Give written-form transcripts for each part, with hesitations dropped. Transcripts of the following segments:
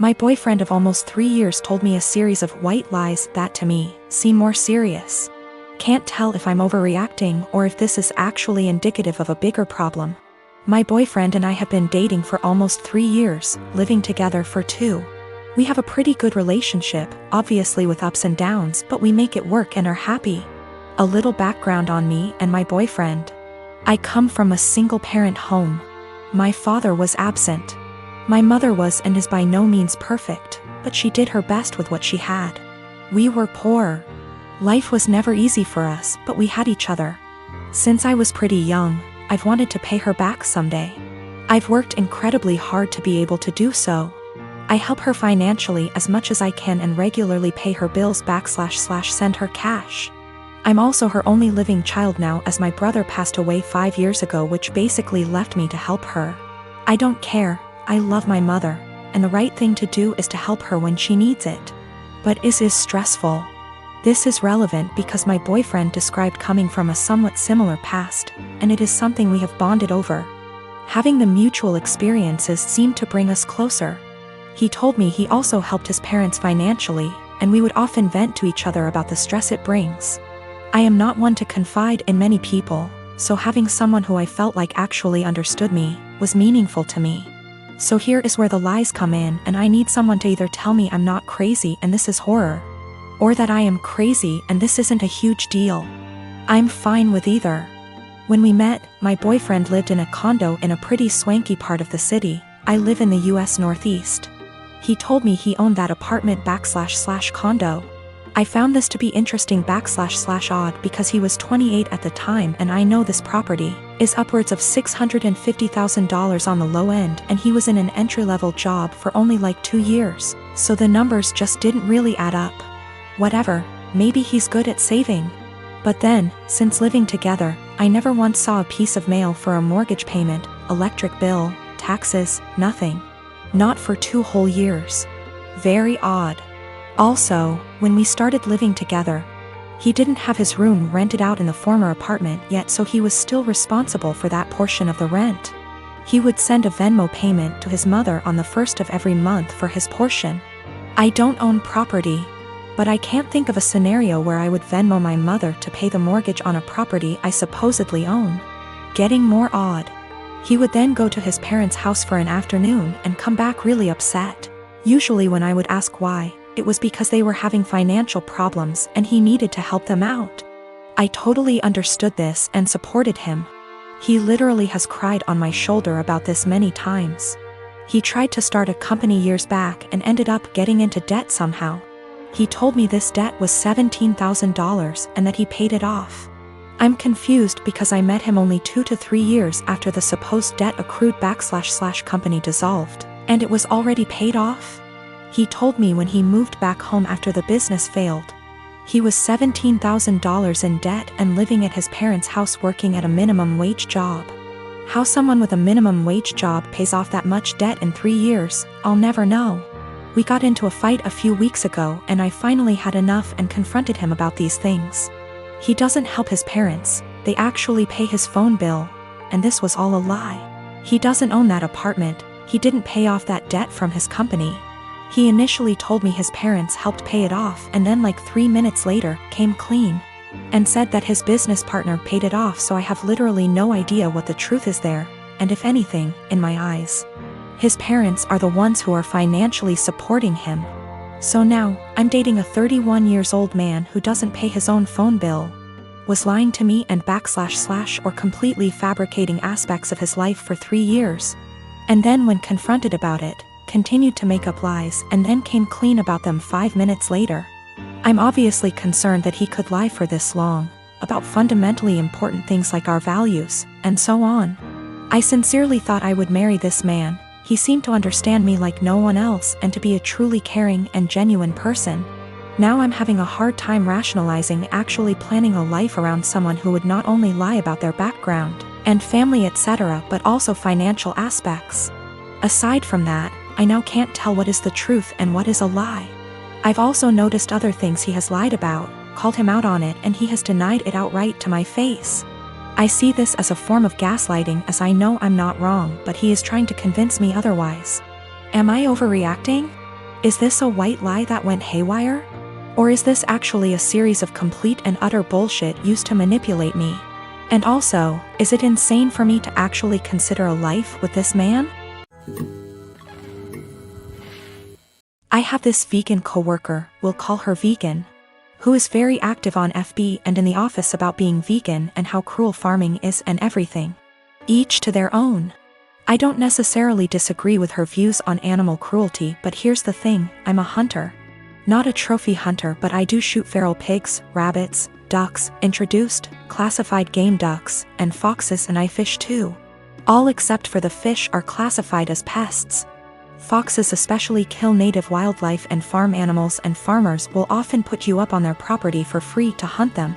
My boyfriend of almost 3 years told me a series of white lies that to me seem more serious. Can't tell if I'm overreacting or if this is actually indicative of a bigger problem. My boyfriend and I have been dating for almost 3 years, living together for 2. We have a pretty good relationship, obviously with ups and downs, but we make it work and are happy. A little background on me and my boyfriend. I come from a single-parent home. My father was absent. My mother was and is by no means perfect, but she did her best with what she had. We were poor. Life was never easy for us, but we had each other. Since I was pretty young, I've wanted to pay her back someday. I've worked incredibly hard to be able to do so. I help her financially as much as I can and regularly pay her bills //send her cash. I'm also her only living child now, as my brother passed away 5 years ago, which basically left me to help her. I don't care, I love my mother, and the right thing to do is to help her when she needs it. But is stressful. This is relevant because my boyfriend described coming from a somewhat similar past, and it is something we have bonded over. Having the mutual experiences seemed to bring us closer. He told me he also helped his parents financially, and we would often vent to each other about the stress it brings. I am not one to confide in many people, so having someone who I felt like actually understood me was meaningful to me. So here is where the lies come in, and I need someone to either tell me I'm not crazy and this is horror, or that I am crazy and this isn't a huge deal. I'm fine with either. When we met, my boyfriend lived in a condo in a pretty swanky part of the city. I live in the US Northeast. He told me he owned that apartment / condo. I found this to be interesting / odd because he was 28 at the time, and I know this property is upwards of $650,000 on the low end, and he was in an entry-level job for only like 2 years, so the numbers just didn't really add up. Whatever, maybe he's good at saving. But then, since living together, I never once saw a piece of mail for a mortgage payment, electric bill, taxes, nothing. Not for 2 whole years. Very odd. Also, when we started living together, he didn't have his room rented out in the former apartment yet, so he was still responsible for that portion of the rent. He would send a Venmo payment to his mother on the 1st of every month for his portion. I don't own property, but I can't think of a scenario where I would Venmo my mother to pay the mortgage on a property I supposedly own. Getting more odd. He would then go to his parents' house for an afternoon and come back really upset. Usually when I would ask why, it was because they were having financial problems and he needed to help them out. I totally understood this and supported him. He literally has cried on my shoulder about this many times. He tried to start a company years back and ended up getting into debt somehow. He told me this debt was $17,000 and that he paid it off. I'm confused because I met him only 2 to 3 years after the supposed debt accrued / company dissolved, and it was already paid off. He told me when he moved back home after the business failed, he was $17,000 in debt and living at his parents' house working at a minimum wage job. How someone with a minimum wage job pays off that much debt in 3 years, I'll never know. We got into a fight a few weeks ago and I finally had enough and confronted him about these things. He doesn't help his parents, they actually pay his phone bill, and this was all a lie. He doesn't own that apartment, he didn't pay off that debt from his company. He initially told me his parents helped pay it off and then like 3 minutes later, came clean. And said that his business partner paid it off, so I have literally no idea what the truth is there, and if anything, in my eyes. His parents are the ones who are financially supporting him. So now, I'm dating a 31 years old man who doesn't pay his own phone bill, was lying to me and / or completely fabricating aspects of his life for 3 years. And then when confronted about it, continued to make up lies and then came clean about them 5 minutes later. I'm obviously concerned that he could lie for this long, about fundamentally important things like our values, and so on. I sincerely thought I would marry this man. He seemed to understand me like no one else and to be a truly caring and genuine person. Now I'm having a hard time rationalizing actually planning a life around someone who would not only lie about their background and family etc., but also financial aspects. Aside from that, I now can't tell what is the truth and what is a lie. I've also noticed other things he has lied about, called him out on it, and he has denied it outright to my face. I see this as a form of gaslighting, as I know I'm not wrong, but he is trying to convince me otherwise. Am I overreacting? Is this a white lie that went haywire? Or is this actually a series of complete and utter bullshit used to manipulate me? And also, is it insane for me to actually consider a life with this man? I have this vegan coworker, we'll call her Vegan, who is very active on FB and in the office about being vegan and how cruel farming is and everything. Each to their own. I don't necessarily disagree with her views on animal cruelty, but here's the thing, I'm a hunter. Not a trophy hunter, but I do shoot feral pigs, rabbits, ducks, introduced, classified game ducks, and foxes, and I fish too. All except for the fish are classified as pests. Foxes especially kill native wildlife and farm animals, and farmers will often put you up on their property for free to hunt them.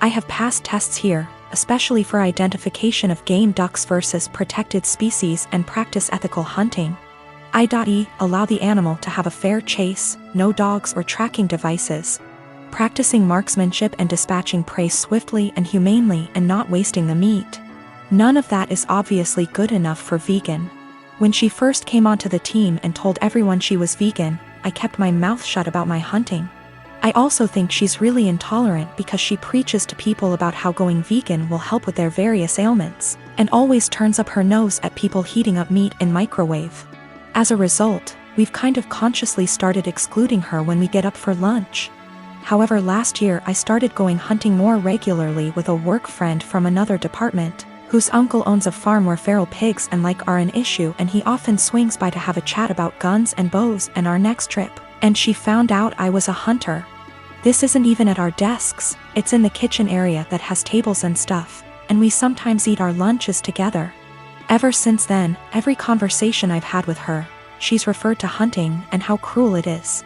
I have passed tests here, especially for identification of game ducks versus protected species, and practice ethical hunting. I.e. allow the animal to have a fair chase, no dogs or tracking devices. Practicing marksmanship and dispatching prey swiftly and humanely and not wasting the meat. None of that is obviously good enough for Vegan. When she first came onto the team and told everyone she was vegan, I kept my mouth shut about my hunting. I also think she's really intolerant because she preaches to people about how going vegan will help with their various ailments, and always turns up her nose at people heating up meat in microwave. As a result, we've kind of consciously started excluding her when we get up for lunch. However, last year I started going hunting more regularly with a work friend from another department, whose uncle owns a farm where feral pigs and like are an issue, and he often swings by to have a chat about guns and bows and our next trip. And she found out I was a hunter. This isn't even at our desks, it's in the kitchen area that has tables and stuff, and we sometimes eat our lunches together. Ever since then, every conversation I've had with her, she's referred to hunting and how cruel it is.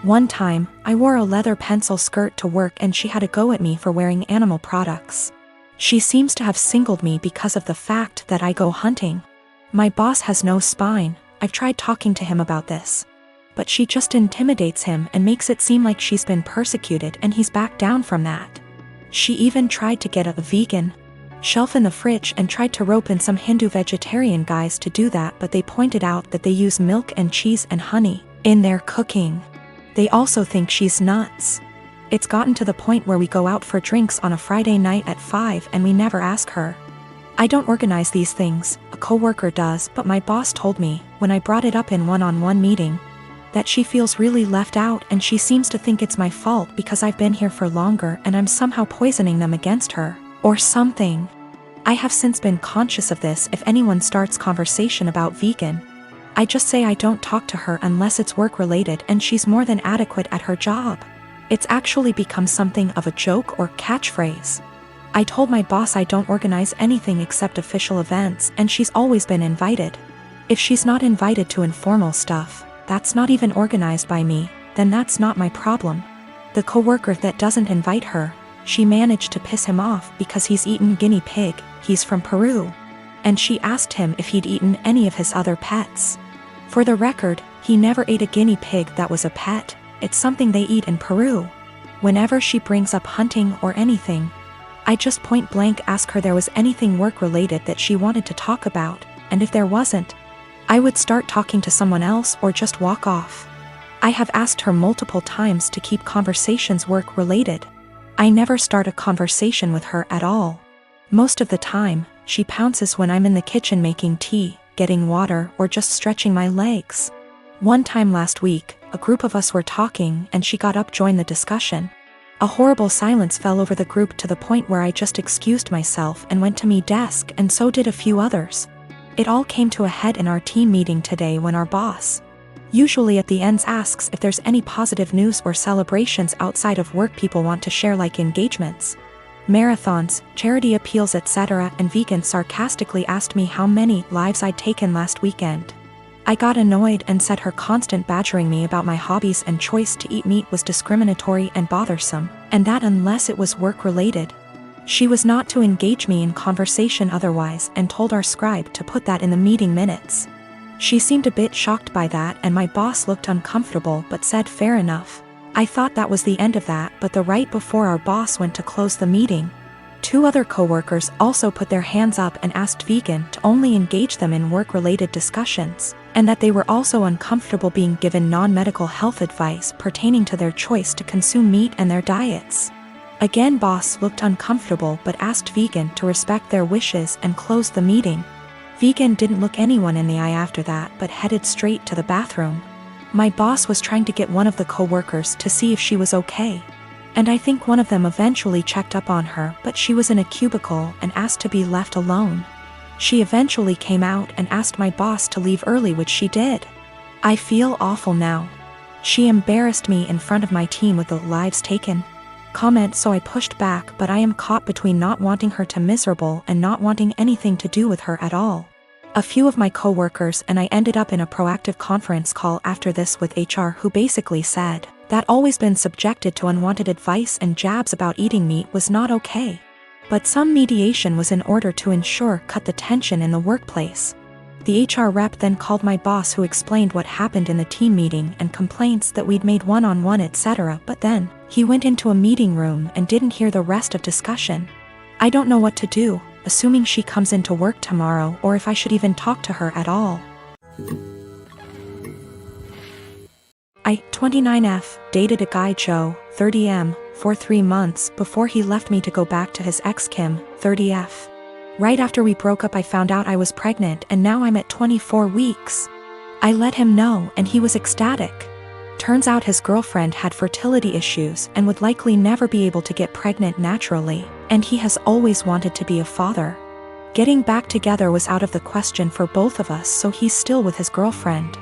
One time, I wore a leather pencil skirt to work and she had a go at me for wearing animal products. She seems to have singled me because of the fact that I go hunting. My boss has no spine, I've tried talking to him about this. But she just intimidates him and makes it seem like she's been persecuted, and he's backed down from that. She even tried to get a vegan shelf in the fridge and tried to rope in some Hindu vegetarian guys to do that, but they pointed out that they use milk and cheese and honey in their cooking. They also think she's nuts. It's gotten to the point where we go out for drinks on a Friday night at 5 and we never ask her. I don't organize these things, a coworker does, but my boss told me, when I brought it up in one-on-one meeting, that she feels really left out and she seems to think it's my fault because I've been here for longer and I'm somehow poisoning them against her, or something. I have since been conscious of this. If anyone starts conversation about vegan, I just say I don't talk to her unless it's work-related, and she's more than adequate at her job. It's actually become something of a joke or catchphrase. I told my boss I don't organize anything except official events, and she's always been invited. If she's not invited to informal stuff, that's not even organized by me, then that's not my problem. The coworker that doesn't invite her, she managed to piss him off because he's eaten guinea pig, he's from Peru. And she asked him if he'd eaten any of his other pets. For the record, he never ate a guinea pig that was a pet, it's something they eat in Peru. Whenever she brings up hunting or anything, I just point blank ask her there was anything work-related that she wanted to talk about, and if there wasn't, I would start talking to someone else or just walk off. I have asked her multiple times to keep conversations work-related. I never start a conversation with her at all. Most of the time, she pounces when I'm in the kitchen making tea, getting water, or just stretching my legs. One time last week, a group of us were talking and she got up to join the discussion. A horrible silence fell over the group to the point where I just excused myself and went to my desk, and so did a few others. It all came to a head in our team meeting today when our boss, usually at the ends, asks if there's any positive news or celebrations outside of work people want to share, like engagements, marathons, charity appeals, etc., and Vegan sarcastically asked me how many lives I'd taken last weekend. I got annoyed and said her constant badgering me about my hobbies and choice to eat meat was discriminatory and bothersome, and that unless it was work-related, she was not to engage me in conversation otherwise, and told our scribe to put that in the meeting minutes. She seemed a bit shocked by that, and my boss looked uncomfortable but said fair enough. I thought that was the end of that, but right before our boss went to close the meeting, 2 other coworkers also put their hands up and asked Vegan to only engage them in work-related discussions, and that they were also uncomfortable being given non-medical health advice pertaining to their choice to consume meat and their diets. Again, boss looked uncomfortable but asked Vegan to respect their wishes and closed the meeting. Vegan didn't look anyone in the eye after that but headed straight to the bathroom. My boss was trying to get one of the coworkers to see if she was okay. And I think one of them eventually checked up on her, but she was in a cubicle and asked to be left alone. She eventually came out and asked my boss to leave early, which she did. I feel awful now. She embarrassed me in front of my team with the lives taken comment, so I pushed back, but I am caught between not wanting her to miserable and not wanting anything to do with her at all. A few of my coworkers and I ended up in a proactive conference call after this with HR, who basically said that always been subjected to unwanted advice and jabs about eating meat was not okay. But some mediation was in order to cut the tension in the workplace. The HR rep then called my boss, who explained what happened in the team meeting and complaints that we'd made one-on-one etc., but then he went into a meeting room and didn't hear the rest of discussion. I don't know what to do, assuming she comes into work tomorrow, or if I should even talk to her at all. I, 29F, dated a guy Joe, 30M, for 3 months before he left me to go back to his ex Kim, 30F. Right after we broke up, I found out I was pregnant, and now I'm at 24 weeks. I let him know and he was ecstatic. Turns out his girlfriend had fertility issues and would likely never be able to get pregnant naturally, and he has always wanted to be a father. Getting back together was out of the question for both of us, so he's still with his girlfriend.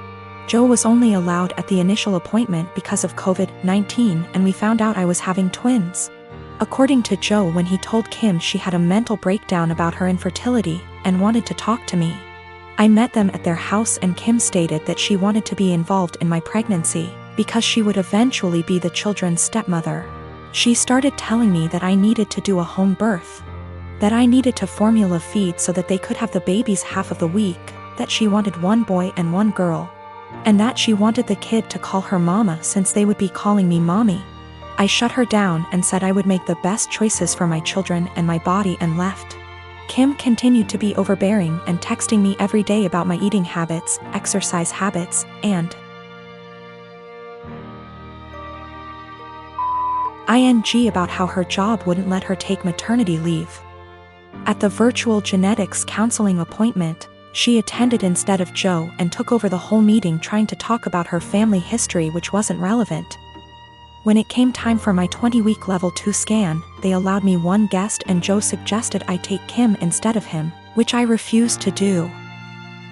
Joe was only allowed at the initial appointment because of COVID-19, and we found out I was having twins. According to Joe, when he told Kim, she had a mental breakdown about her infertility and wanted to talk to me. I met them at their house, and Kim stated that she wanted to be involved in my pregnancy because she would eventually be the children's stepmother. She started telling me that I needed to do a home birth, that I needed to formula feed so that they could have the babies half of the week, that she wanted 1 boy and 1 girl, and that she wanted the kid to call her mama since they would be calling me mommy. I shut her down and said I would make the best choices for my children and my body and left. Kim continued to be overbearing and texting me every day about my eating habits, exercise habits, and ing about how her job wouldn't let her take maternity leave. At the virtual genetics counseling appointment, she attended instead of Joe and took over the whole meeting, trying to talk about her family history, which wasn't relevant. When it came time for my 20-week level 2 scan, they allowed me 1 guest, and Joe suggested I take Kim instead of him, which I refused to do.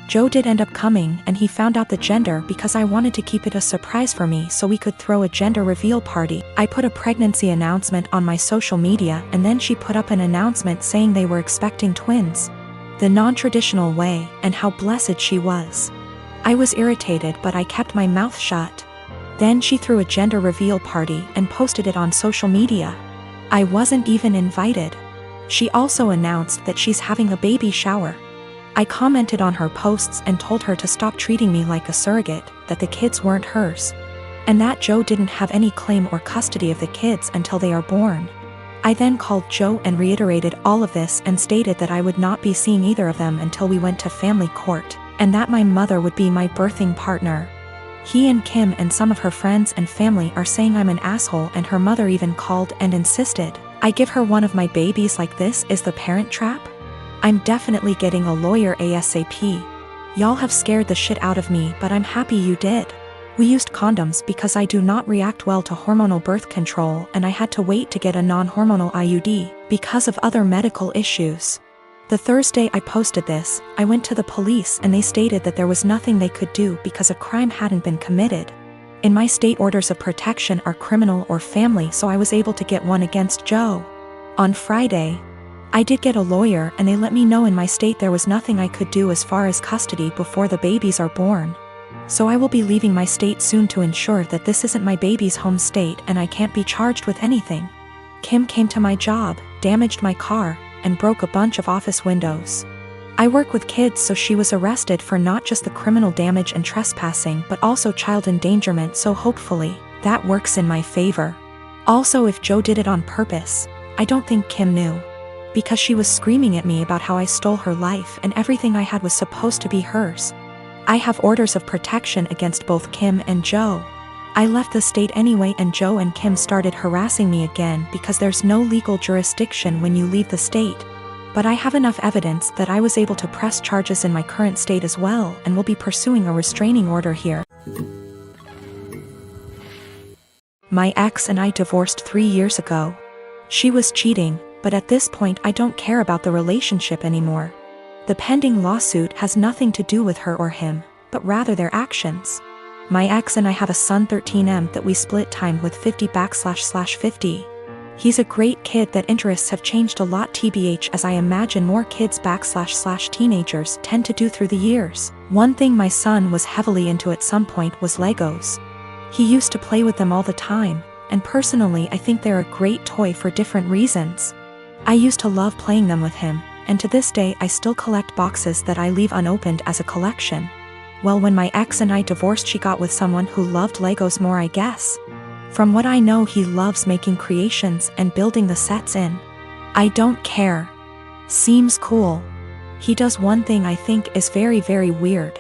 Joe did end up coming, and he found out the gender because I wanted to keep it a surprise for me so we could throw a gender reveal party. I put a pregnancy announcement on my social media, and then she put up an announcement saying they were expecting twins, the non-traditional way, and how blessed she was. I was irritated, but I kept my mouth shut. Then she threw a gender reveal party and posted it on social media. I wasn't even invited. She also announced that she's having a baby shower. I commented on her posts and told her to stop treating me like a surrogate, that the kids weren't hers, and that Joe didn't have any claim or custody of the kids until they are born. I then called Joe and reiterated all of this and stated that I would not be seeing either of them until we went to family court, and that my mother would be my birthing partner. He and Kim and some of her friends and family are saying I'm an asshole, and her mother even called and insisted I give her one of my babies. Like, this is the Parent Trap? I'm definitely getting a lawyer ASAP. Y'all have scared the shit out of me, but I'm happy you did. We used condoms because I do not react well to hormonal birth control, and I had to wait to get a non-hormonal IUD because of other medical issues. The Thursday I posted this, I went to the police and they stated that there was nothing they could do because a crime hadn't been committed. In my state, orders of protection are criminal or family, so I was able to get one against Joe. On Friday, I did get a lawyer, and they let me know in my state there was nothing I could do as far as custody before the babies are born. So I will be leaving my state soon to ensure that this isn't my baby's home state and I can't be charged with anything. Kim came to my job, damaged my car, and broke a bunch of office windows. I work with kids, so she was arrested for not just the criminal damage and trespassing but also child endangerment, so hopefully that works in my favor. Also, if Joe did it on purpose, I don't think Kim knew. because she was screaming at me about how I stole her life and everything I had was supposed to be hers. I have orders of protection against both Kim and Joe. I left the state anyway and Joe and Kim started harassing me again because there's no legal jurisdiction when you leave the state. But I have enough evidence that I was able to press charges in my current state as well and will be pursuing a restraining order here. My ex and I divorced 3 years ago. She was cheating, but at this point I don't care about the relationship anymore. The pending lawsuit has nothing to do with her or him, but rather their actions. My ex and I have a son 13M that we split time with 50//50. He's a great kid that interests have changed a lot tbh as I imagine more kids //teenagers tend to do through the years. One thing my son was heavily into at some point was Legos. He used to play with them all the time, and personally I think they're a great toy for different reasons. I used to love playing them with him, and to this day I still collect boxes that I leave unopened as a collection. Well, when my ex and I divorced she got with someone who loved Legos more, I guess. From what I know he loves making creations and building the sets in. I don't care. Seems cool. He does one thing I think is very weird.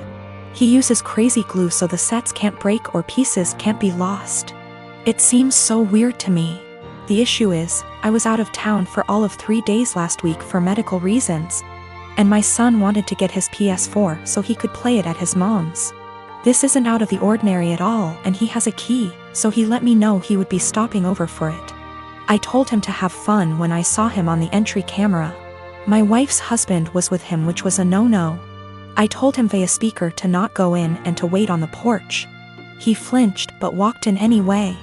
He uses crazy glue so the sets can't break or pieces can't be lost. It seems so weird to me. The issue is, I was out of town for all of 3 days last week for medical reasons. And my son wanted to get his PS4 so he could play it at his mom's. This isn't out of the ordinary at all and he has a key, so he let me know he would be stopping over for it. I told him to have fun when I saw him on the entry camera. My wife's husband was with him, which was a no-no. I told him via speaker to not go in and to wait on the porch. He flinched but walked in anyway.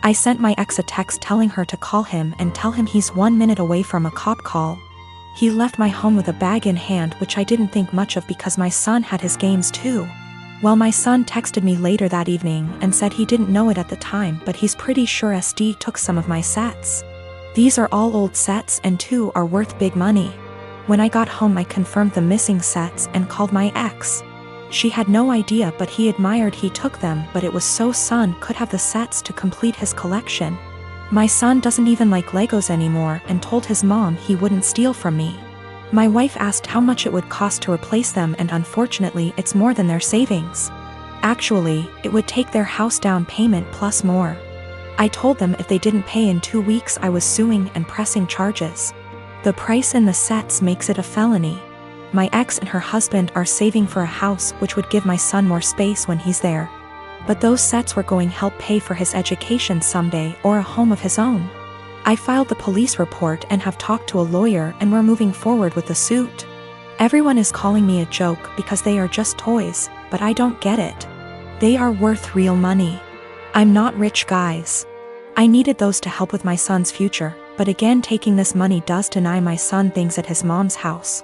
I sent my ex a text telling her to call him and tell him he's 1 minute away from a cop call. He left my home with a bag in hand, which I didn't think much of because my son had his games too. Well, my son texted me later that evening and said he didn't know it at the time, but he's pretty sure SD took some of my sets. These are all old sets and 2 are worth big money. When I got home I confirmed the missing sets and called my ex. She had no idea, but he admired he took them, but it was so son could have the sets to complete his collection. My son doesn't even like Legos anymore and told his mom he wouldn't steal from me. My wife asked how much it would cost to replace them and unfortunately it's more than their savings. Actually, it would take their house down payment plus more. I told them if they didn't pay in 2 weeks I was suing and pressing charges. The price in the sets makes it a felony. My ex and her husband are saving for a house which would give my son more space when he's there. But those sets were going to help pay for his education someday or a home of his own. I filed the police report and have talked to a lawyer and we're moving forward with the suit. Everyone is calling me a joke because they are just toys, but I don't get it. They are worth real money. I'm not rich, guys. I needed those to help with my son's future, but again taking this money does deny my son things at his mom's house.